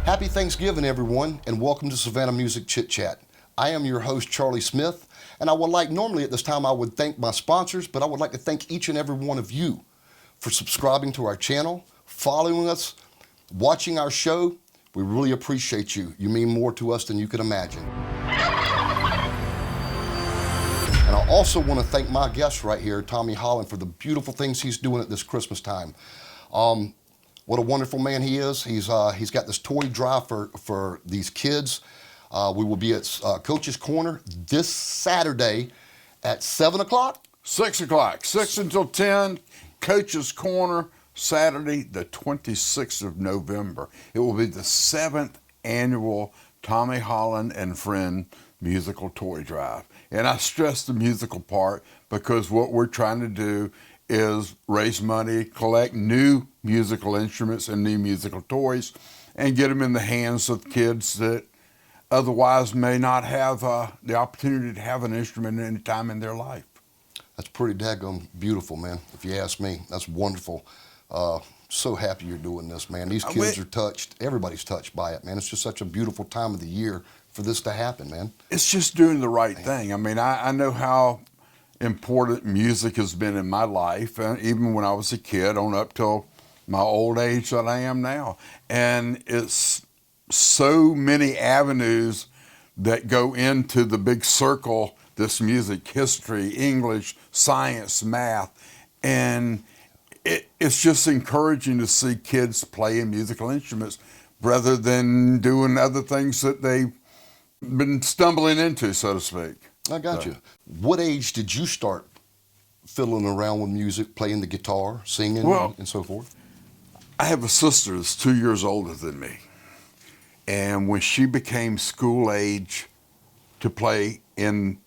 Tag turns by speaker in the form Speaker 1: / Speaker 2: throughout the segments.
Speaker 1: Happy Thanksgiving, everyone, and welcome to Savannah Music Chit Chat. I am your host, Charlie Smith, and I would like, normally at this time, I would thank my sponsors, but I would like to thank each and every one of you for subscribing to our channel, following us, watching our show. We really appreciate you. You mean more to us than you can imagine. And I also want to thank my guest right here, Tommy Holland, for the beautiful things he's doing at this Christmas time. What a wonderful man he is. He's got this toy drive for these kids. We will be at Coach's Corner this Saturday at 7 o'clock?
Speaker 2: 6 o'clock, 6 until 10, Coach's Corner, Saturday, the 26th of November. It will be the 7th annual Tommy Holland and Friend musical toy drive. And I stress the musical part because what we're trying to do is raise money, collect new musical instruments and new musical toys, and get them in the hands of kids that otherwise may not have the opportunity to have an instrument at any time in their life.
Speaker 1: That's pretty daggone beautiful, man, if you ask me. That's wonderful. So happy you're doing this, man. These kids are touched. Everybody's touched by it, man. It's just such a beautiful time of the year for this to happen, man.
Speaker 2: It's just doing the right thing. I mean, I know how important music has been in my life, even when I was a kid on up till my old age that I am now. And it's so many avenues that go into the big circle, this music, history, English, science, math, and it's just encouraging to see kids playing musical instruments rather than doing other things that they've been stumbling into, so to speak.
Speaker 1: I got you. What age did you start fiddling around with music, playing the guitar, singing, and so forth?
Speaker 2: I have a sister that's 2 years older than me. And when she became school age to play in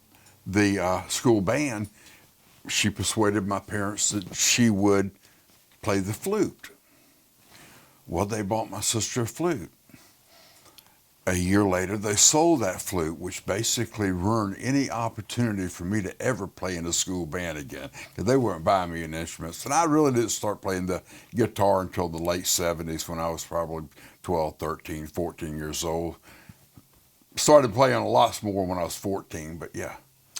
Speaker 2: the school band, she persuaded my parents that she would play the flute. Well, they bought my sister a flute. A year later, they sold that flute, which basically ruined any opportunity for me to ever play in a school band again, because they weren't buying me any instruments. And I really didn't start playing the guitar until the late 70s when I was probably 12, 13, 14 years old. Started playing a lot more when I was 14, but yeah.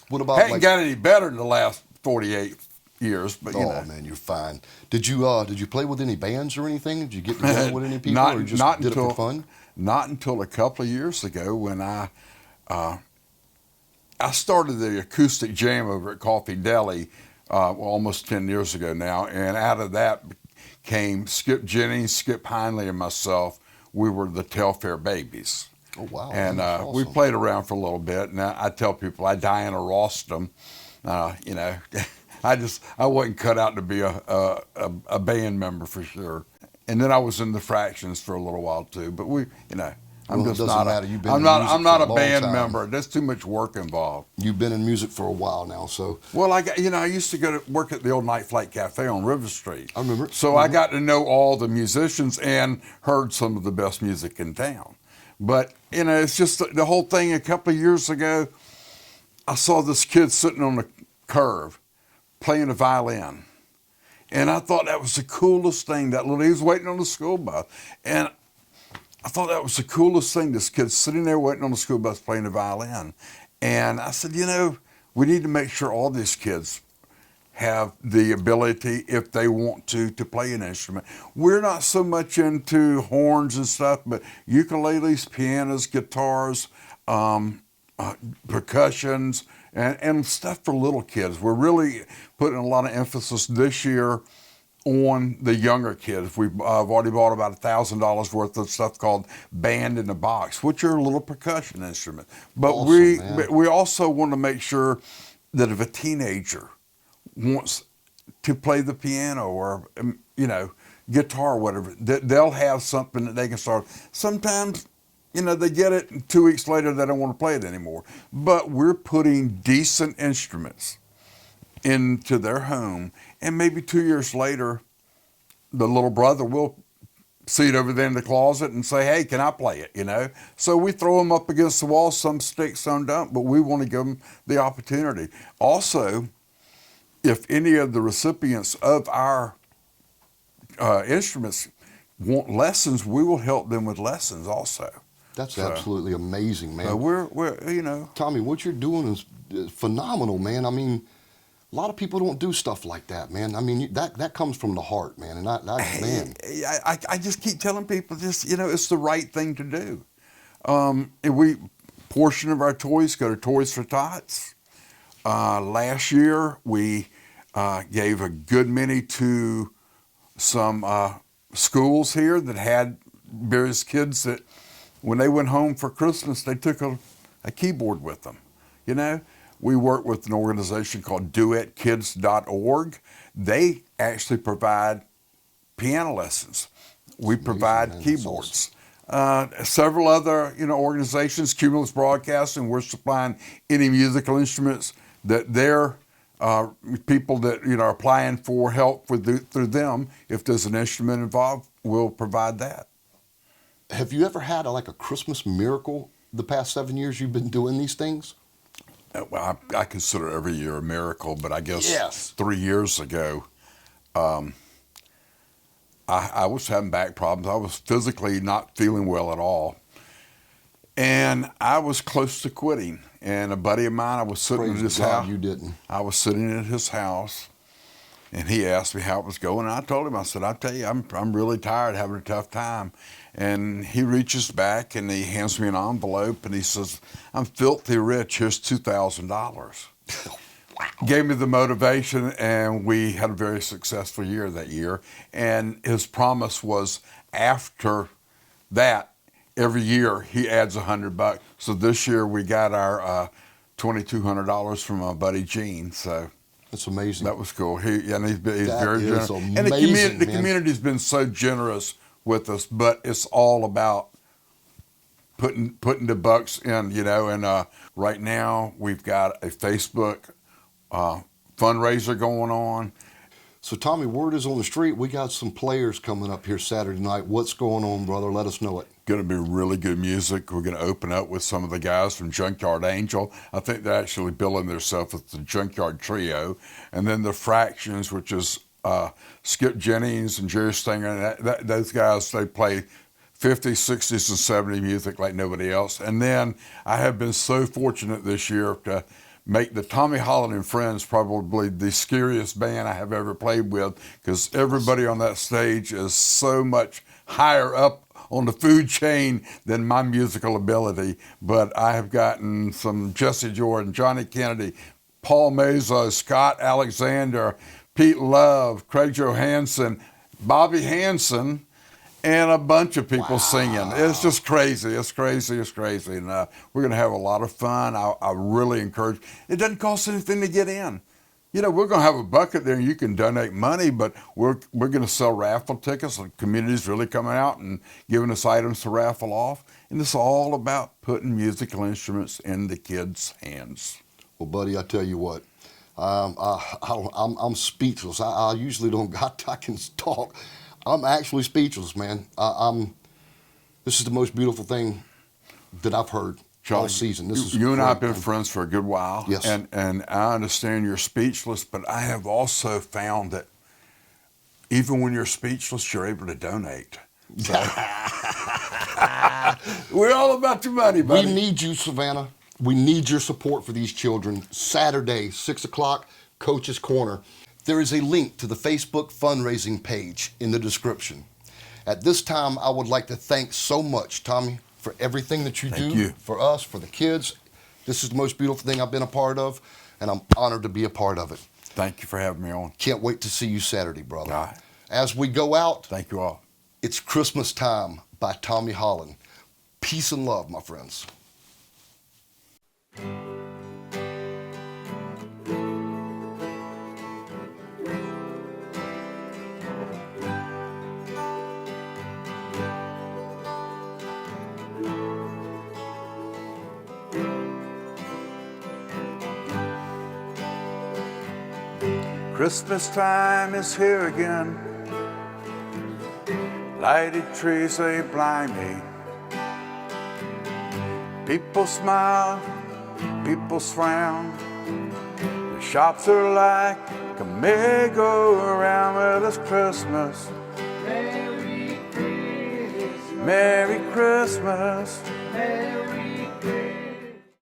Speaker 1: What about
Speaker 2: Hadn't got any better in the last 48 years, but you know.
Speaker 1: Oh man, you're fine. Did you play with any bands or anything? Did you get together with any people, or you just did it for fun?
Speaker 2: Not until a couple of years ago when I started the acoustic jam over at Coffee Deli almost 10 years ago now, and out of that came Skip Jennings, Skip Hindley, and myself. We were the Telfair Babies.
Speaker 1: Oh wow!
Speaker 2: And
Speaker 1: awesome.
Speaker 2: We played around for a little bit. And I tell people I Diana Rossed them. You know, I wasn't cut out to be a band member for sure. And then I was in the Fractions for a little while too. But I'm just not. I'm not a band member. There's too much work involved.
Speaker 1: You've been in music for a while now, so.
Speaker 2: Well, I used to go to work at the old Night Flight Cafe on River Street.
Speaker 1: I remember.
Speaker 2: So I got to know all the musicians and heard some of the best music in town. But it's just the whole thing. A couple of years ago, I saw this kid sitting on the curve playing a violin. And I thought that was the coolest thing. He was waiting on the school bus. And I thought that was the coolest thing, this kid sitting there waiting on the school bus playing the violin. And I said, we need to make sure all these kids have the ability, if they want to play an instrument. We're not so much into horns and stuff, but ukuleles, pianos, guitars, percussions, and stuff for little kids. We're really putting a lot of emphasis this year on the younger kids. I've already bought about $1,000 worth of stuff called Band in the Box, which are little percussion instruments. But
Speaker 1: awesome,
Speaker 2: we also want to make sure that if a teenager wants to play the piano or guitar or whatever, that they'll have something that they can start. Sometimes they get it, and 2 weeks later they don't want to play it anymore. But we're putting decent instruments into their home, and maybe 2 years later, the little brother will see it over there in the closet and say, hey, can I play it, So we throw them up against the wall, some stick, some don't, but we want to give them the opportunity. Also, if any of the recipients of our instruments want lessons, we will help them with lessons also.
Speaker 1: That's
Speaker 2: So-
Speaker 1: absolutely amazing, man.
Speaker 2: So we're you know,
Speaker 1: Tommy, what you're doing is phenomenal, man. I mean, a lot of people don't do stuff like that, man. I mean, that comes from the heart, man. And man,
Speaker 2: I just keep telling people, just, you know, it's the right thing to do. And portion of our toys go to Toys for Tots. Last year we gave a good many to some schools here that had various kids that when they went home for Christmas, they took a keyboard with them. You know, we work with an organization called duetkids.org. They actually provide piano lessons. We provide
Speaker 1: man.
Speaker 2: keyboards. Several other, you know, organizations, Cumulus Broadcasting, we're supplying any musical instruments that their people that, you know, are applying for help through them. If there's an instrument involved, we'll provide that.
Speaker 1: have you ever had like a Christmas miracle the past 7 years you've been doing these things?
Speaker 2: Well, I consider every year a miracle, but I guess
Speaker 1: Yes.
Speaker 2: 3 years ago, I was having back problems. I was physically not feeling well at all. And I was close to quitting. And a buddy of mine, I was sitting
Speaker 1: Praise
Speaker 2: at his
Speaker 1: God
Speaker 2: house.
Speaker 1: you didn't.
Speaker 2: I was sitting at his house, and he asked me how it was going. And I told him, I said, I tell you, I'm really tired, having a tough time. And he reaches back and he hands me an envelope and he says, I'm filthy rich, here's $2,000.
Speaker 1: Wow.
Speaker 2: Gave me the motivation, and we had a very successful year that year. And his promise was after that, every year he adds $100. So this year we got our $2,200 from my buddy Gene. So
Speaker 1: That's amazing.
Speaker 2: that was cool. He's
Speaker 1: That
Speaker 2: very
Speaker 1: is
Speaker 2: generous. And
Speaker 1: amazing,
Speaker 2: the
Speaker 1: man.
Speaker 2: community's been so generous with us, but it's all about putting the bucks in, you know. And right now we've got a Facebook fundraiser going on.
Speaker 1: So, Tommy, word is on the street. We got some players coming up here Saturday night. What's going on, brother? Let us know it.
Speaker 2: Going to be really good music. We're going to open up with some of the guys from Junkyard Angel. I think they're actually billing themselves with the Junkyard Trio. And then the Fractions, which is Skip Jennings and Jerry Stinger. And those guys, they play 50s, 60s, and 70s music like nobody else. And then I have been so fortunate this year to make the Tommy Holland and Friends probably the scariest band I have ever played with, because everybody on that stage is so much higher up on the food chain than my musical ability. But I have gotten some Jesse Jordan, Johnny Kennedy, Paul Mazzo, Scott Alexander, Pete Love, Craig Johansson, Bobby Hansen, and a bunch of people singing. It's just crazy. It's crazy. It's crazy. And we're going to have a lot of fun. I really encourage. It doesn't cost anything to get in. You know, we're going to have a bucket there and you can donate money, but we're going to sell raffle tickets. The community's really coming out and giving us items to raffle off. And it's all about putting musical instruments in the kids' hands.
Speaker 1: Well, buddy, I tell you what, I'm speechless. I usually don't got, I can talk. I'm actually speechless, man. This is the most beautiful thing that I've heard all season. This is
Speaker 2: you and I have
Speaker 1: great,
Speaker 2: been
Speaker 1: man.
Speaker 2: friends for a good while.
Speaker 1: Yes.
Speaker 2: And I understand you're speechless, but I have also found that even when you're speechless, you're able to donate. So, we're all about your money, buddy.
Speaker 1: We need you, Savannah. We need your support for these children. Saturday, 6 o'clock, Coach's Corner. There is a link to the Facebook fundraising page in the description. At this time, I would like to thank so much, Tommy, for everything that you
Speaker 2: Thank
Speaker 1: do
Speaker 2: you.
Speaker 1: for us, for the kids. This is the most beautiful thing I've been a part of, and I'm honored to be a part of it.
Speaker 2: Thank you for having me on.
Speaker 1: Can't wait to see you Saturday, brother.
Speaker 2: All right.
Speaker 1: As we go out,
Speaker 2: Thank you all.
Speaker 1: it's Christmas Time by Tommy Holland. Peace and love, my friends.
Speaker 3: Christmas time is here again. Lighted trees, they blind me. People smile, people frown. The shops are like a merry-go-round. Well, it's Christmas.
Speaker 4: Merry Christmas.
Speaker 3: Merry Christmas.
Speaker 4: Merry